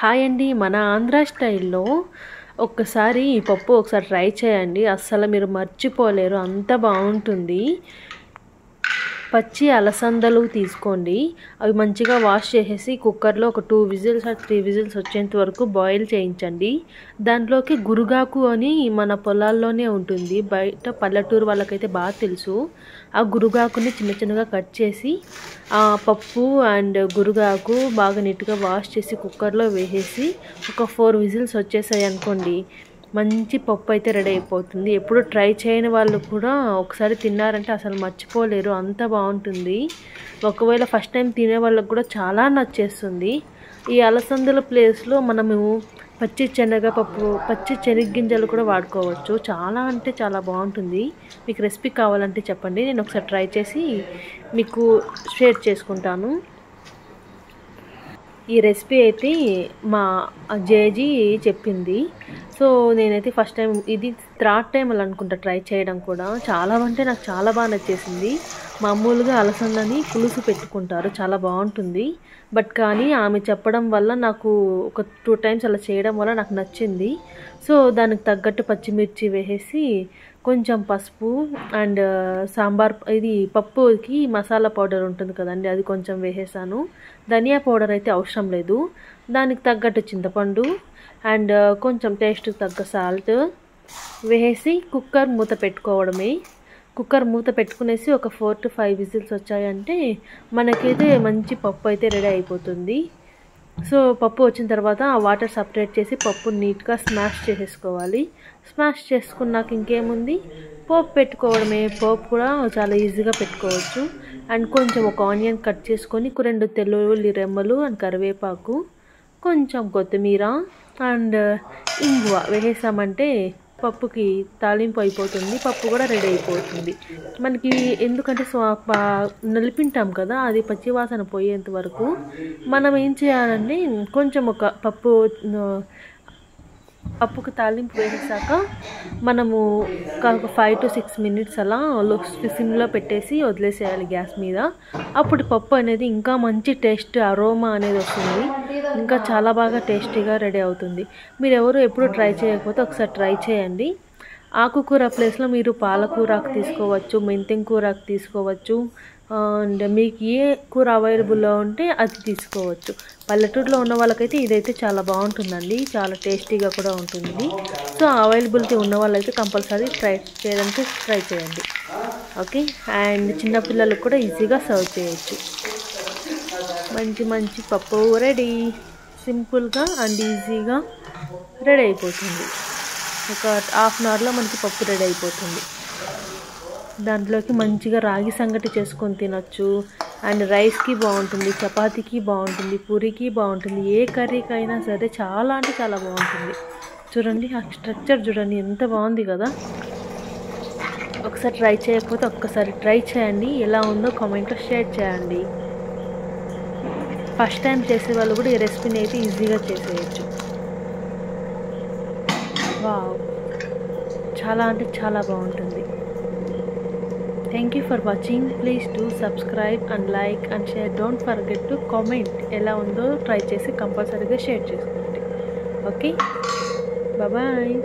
Hi అండి. మన ఆంధ్ర స్టైల్లో ఒక్కసారి ఈ పప్పు ఒకసారి ట్రై చేయండి. అస్సలు మీరు మర్చిపోలేరు, అంత బాగుంటుంది. పచ్చి అలసందలు తీసుకోండి. అవి మంచిగా వాష్ చేసేసి కుక్కర్లో ఒక 2 విజిల్స్ ఆర్ 3 విజిల్స్ వచ్చేంత వరకు బాయిల్ చేయించండి. దాంట్లోకి గురుగాకు అని మన పొలాల్లోనే ఉంటుంది, బయట పల్లెటూరు వాళ్ళకైతే బాగా తెలుసు. ఆ గురుగాకుని చిన్న చిన్నగా కట్ చేసి ఆ పప్పు అండ్ గురుగాకు బాగా నీట్గా వాష్ చేసి కుక్కర్లో వేసేసి ఒక 4 విజిల్స్ వచ్చేసాయి అనుకోండి, మంచి పప్పు అయితే రెడీ అయిపోతుంది. ఎప్పుడు ట్రై చేయని వాళ్ళు కూడా ఒకసారి తిన్నారంటే అసలు మర్చిపోలేరు, అంత బాగుంటుంది. ఒకవేళ ఫస్ట్ టైం తినే వాళ్ళకు కూడా చాలా నచ్చేస్తుంది. ఈ అలసందల ప్లేస్లో మనము పచ్చి శనగపప్పు, పచ్చి శనగగింజలు కూడా వాడుకోవచ్చు. చాలా అంటే చాలా బాగుంటుంది. మీకు రెసిపీ కావాలంటే చెప్పండి, నేను ఒకసారి ట్రై చేసి మీకు షేర్ చేసుకుంటాను. ఈ రెసిపీ అయితే మా జేజీ చెప్పింది. సో నేనైతే ఫస్ట్ టైం, ఇది థర్డ్ టైం అలా అనుకుంటా ట్రై చేయడం కూడా. చాలా అంటే నాకు చాలా బాగా నచ్చేసింది. మామూలుగా అలసందని పులుసు పెట్టుకుంటారు, చాలా బాగుంటుంది. బట్ కానీ ఆమె చెప్పడం వల్ల నాకు ఒక 2 టైమ్స్ అలా చేయడం వల్ల నాకు నచ్చింది. సో దానికి తగ్గట్టు పచ్చిమిర్చి వేసేసి కొంచెం పసుపు అండ్ సాంబార్, ఇది పప్పుకి మసాలా పౌడర్ ఉంటుంది కదండి, అది కొంచెం వేసేసాను. ధనియా పౌడర్ అయితే అవసరం లేదు. దానికి తగ్గట్టు చింతపండు అండ్ కొంచెం టేస్ట్కి తగ్గ సాల్ట్ వేసి కుక్కర్ మూత పెట్టుకోవడమే. కుక్కర్ మూత పెట్టుకునేసి ఒక 4 to 5 విజిల్స్ వచ్చాయంటే మనకైతే మంచి పప్పు అయితే రెడీ అయిపోతుంది. సో పప్పు వచ్చిన తర్వాత ఆ వాటర్ సపరేట్ చేసి పప్పు నీట్గా స్మాష్ చేసేసుకోవాలి. స్మాష్ చేసుకున్నాక ఇంకేముంది, పోపు పెట్టుకోవడమే. పోపు కూడా చాలా ఈజీగా పెట్టుకోవచ్చు. అండ్ కొంచెం ఒక ఆనియన్ కట్ చేసుకొని 2 తెల్లుల్లి రెమ్మలు అండ్ కరివేపాకు, కొంచెం కొత్తిమీర అండ్ ఇంగువ వేసేసామంటే పప్పుకి తాలింపు అయిపోతుంది. పప్పు కూడా రెడీ అయిపోతుంది మనకి. ఎందుకంటే నలిపింటాం కదా, అది పచ్చివాసన పోయేంత వరకు మనం ఏం చేయాలంటే కొంచెం ఒక పప్పుకు తాలింపు వేసాక మనము ఒక 5 to 6 మినిట్స్ అలా సిమ్లో పెట్టేసి వదిలేసేయాలి గ్యాస్ మీద. అప్పుడు పప్పు అనేది ఇంకా మంచి టేస్ట్, అరోమా అనేది వస్తుంది. ఇంకా చాలా బాగా టేస్టీగా రెడీ అవుతుంది. మీరు ఎవరు ఎప్పుడు ట్రై చేయకపోతే ఒకసారి ట్రై చేయండి. ఆకుకూర ప్లేస్లో మీరు పాలకూరకు తీసుకోవచ్చు, మెంతెం కూరకు తీసుకోవచ్చు. అండ్ మీకు ఏ కూర అవైలబుల్లో ఉంటే అది తీసుకోవచ్చు. పల్లెటూరులో ఉన్న వాళ్ళకైతే ఇదైతే చాలా బాగుంటుందండి, చాలా టేస్టీగా కూడా ఉంటుంది. సో అవైలబిలిటీ ఉన్న వాళ్ళైతే కంపల్సరీ ట్రై చేయండి. ఓకే. అండ్ చిన్నపిల్లలకు కూడా ఈజీగా సర్వ్ చేయొచ్చు. మంచి పప్పు రెడీ. సింపుల్గా అండ్ ఈజీగా రెడీ అయిపోతుంది. ఒక హాఫ్ అన్ అవర్లో మనకి పప్పు రెడీ అయిపోతుంది. దాంట్లోకి మంచిగా రాగి సంగటి చేసుకొని తినొచ్చు. అండ్ రైస్కి బాగుంటుంది, చపాతీకి బాగుంటుంది, పూరీకి బాగుంటుంది, ఏ కర్రీకైనా సరే చాలా అంటే చాలా బాగుంటుంది. చూడండి ఆ స్ట్రక్చర్ చూడండి, ఎంత బాగుంది కదా. ఒకసారి ట్రై చేయకపోతే ఒక్కసారి ట్రై చేయండి. ఎలా ఉందో కామెంట్లో షేర్ చేయండి. ఫస్ట్ టైం చేసే వాళ్ళు కూడా ఈ రెసిపీని అయితే ఈజీగా చేసేయచ్చు. వావ్, చాలా అంటే చాలా బాగుంటుంది. Thank you for watching. Please do subscribe and like and share. Don't forget to comment. ఎలా ఉందో ట్రై చేసి కంపల్సరీగా షేర్ చేసుకోండి. Okay, bye.